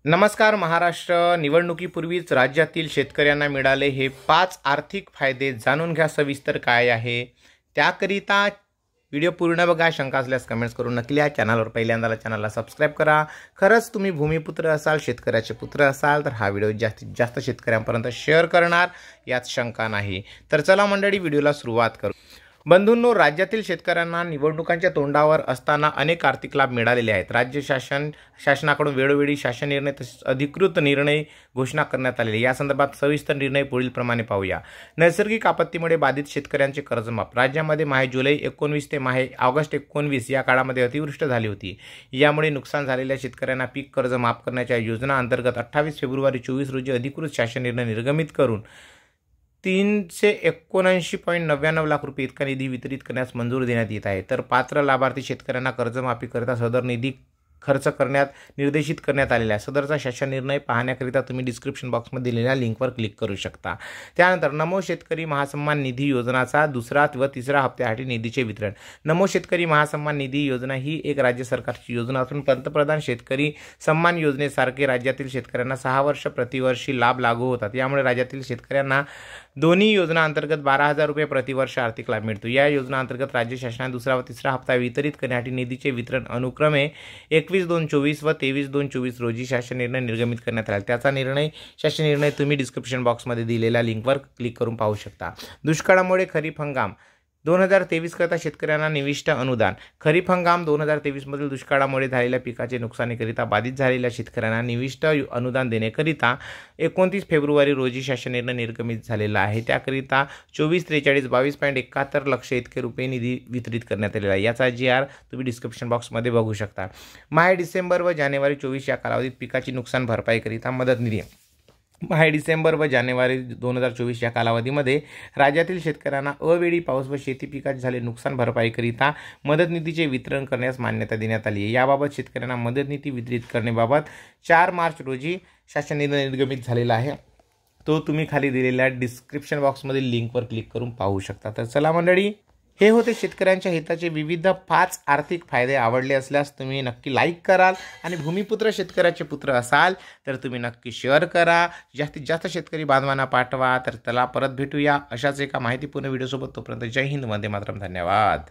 नमस्कार महाराष्ट्र. निवडणुकीपूर्वीच राज्यातील शेतकऱ्यांना मिळाले हे 5 आर्थिक फायदे जाणून घ्या सविस्तर काय आहे. त्याकरिता व्हिडिओ पूर्ण बघा. शंका असल्यास कमेंट्स करून नक्की या. चॅनलवर पहिल्यांदा चॅनलला सबस्क्राईब करा. खरंच तुम्ही भूमिपुत्र असाल, शेतकऱ्याचे पुत्र असाल तर हा व्हिडिओ जास्तीत जास्त शेतकऱ्यांपर्यंत शेअर करणार यात शंका नाही. तर चला मंडळी, व्हिडिओला सुरुवात करू. बंधूंनो, राज्यातील शेतकऱ्यांना निवडणुकांच्या तोंडावर असताना अनेक आर्थिक लाभ मिळालेले आहेत. शासनाकडून वेळोवेळी शासन निर्णय तसेच अधिकृत निर्णय घोषणा करण्यात आलेले. या संदर्भात सविस्तर निर्णय पुढील प्रमाणे पाहूया. नैसर्गिक आपत्तीमुळे बाधित शेतकऱ्यांचे कर्जमाफ. राज्यामध्ये माहे जुलै 19 ते माहे ऑगस्ट 19 या काळामध्ये अतिवृष्टी झाली होती. यामुळे नुकसान झालेल्या शेतकऱ्यांना पीक कर्ज माफ करण्याच्या योजना अंतर्गत 28 फेब्रुवारी 2024 रोजी अधिकृत शासन निर्णय निर्गमित करून 379.99 लाख रुपये इतका निधी वितरित करण्यास मंजूरी देण्यात येत आहे. तर पात्र लाभार्थी शेतकऱ्यांना कर्जमाफीकरिता सदर निधी खर्च करण्यात निर्देशित करण्यात आलेला आहे. सदरचा शासन निर्णय पाहण्याकरिता तुम्ही डिस्क्रिप्शन बॉक्समध्ये दिलेल्या लिंकवर क्लिक करू शकता. त्यानंतर नमो शेतकरी महासन्मान निधी योजनाचा दुसरा व तिसरा हप्त्यासाठी निधीचे वितरण. नमो शेतकरी महासन्मान निधी योजना ही एक राज्य सरकारची योजना असून पंतप्रधान शेतकरी सन्मान योजनेसारखे राज्यातील शेतकऱ्यांना 6 वर्ष प्रतिवर्षी लाभ लागू होतात. यामुळे राज्यातील शेतकऱ्यांना दोन्ही योजना अंतर्गत 12,000 रुपये प्रतिवर्ष आर्थिक लाभ मिळतो. या योजना अंतर्गत राज्य शासनाने दुसरा व तिसरा हप्ता वितरित करण्यासाठी निधीचे वितरण अनुक्रमे 21/2/24 व 23/2/24 रोजी शासन निर्णय निर्गमित करण्यात आला. त्याचा शासन निर्णय तुम्ही डिस्क्रिप्शन बॉक्समध्ये दिलेल्या लिंकवर क्लिक करून पाहू शकता. दुष्काळामुळे खरीप हंगाम 2023 करता शेतकऱ्यांना निविष्ट अनुदान. खरीप हंगाम 2023 मधील दुष्काळामुळे झालेल्या पिकाचे नुकसानीकरिता बाधित झालेल्या शेतकऱ्यांना निविष्ट अनुदान देण्याकरिता 29 फेब्रुवारी रोजी शासन निर्णय निर्गमित झालेला आहे. त्याकरिता 24,43,22.71 लक्ष इतके रुपये निधी वितरित करण्यात आलेला आहे. याचा GR तुम्ही डिस्क्रिप्शन बॉक्समध्ये बघू शकता. माहे डिसेंबर व जानेवारी 24 या कालावधीत पिकाची नुकसान भरपाईकरिता मदत निधी. माहे डिसेंबर व जानेवारी 2024 या कालावधीमध्ये राज्यातील शेतकऱ्यांना अवेळी पाऊस व शेती पिकाचे झाले नुकसान भरपाईकरिता मदत निधीचे वितरण करण्यास मान्यता देण्यात आली आहे. याबाबत शेतकऱ्यांना मदत निधी वितरित करण्याबाबत 4 मार्च रोजी शासन निर्णय निर्गमित झालेला आहे. तो तुम्ही खाली दिलेल्या डिस्क्रिप्शन बॉक्समधील लिंकवर क्लिक करून पाहू शकता. तर चला मंडळी, हे होते शेतकऱ्यांच्या हिताचे विविध 5 आर्थिक फायदे. आवडले असल्यास तुम्ही नक्की लाईक कराल आणि भूमिपुत्र शेतकऱ्याचे पुत्र असाल तर तुम्ही नक्की शेअर करा. जास्तीत जास्त शेतकरी बांधवांना पाठवा. तर चला परत भेटूया अशाच एका माहितीपूर्ण व्हिडिओसोबत. तोपर्यंत जय हिंद, वंदे मातरम. धन्यवाद.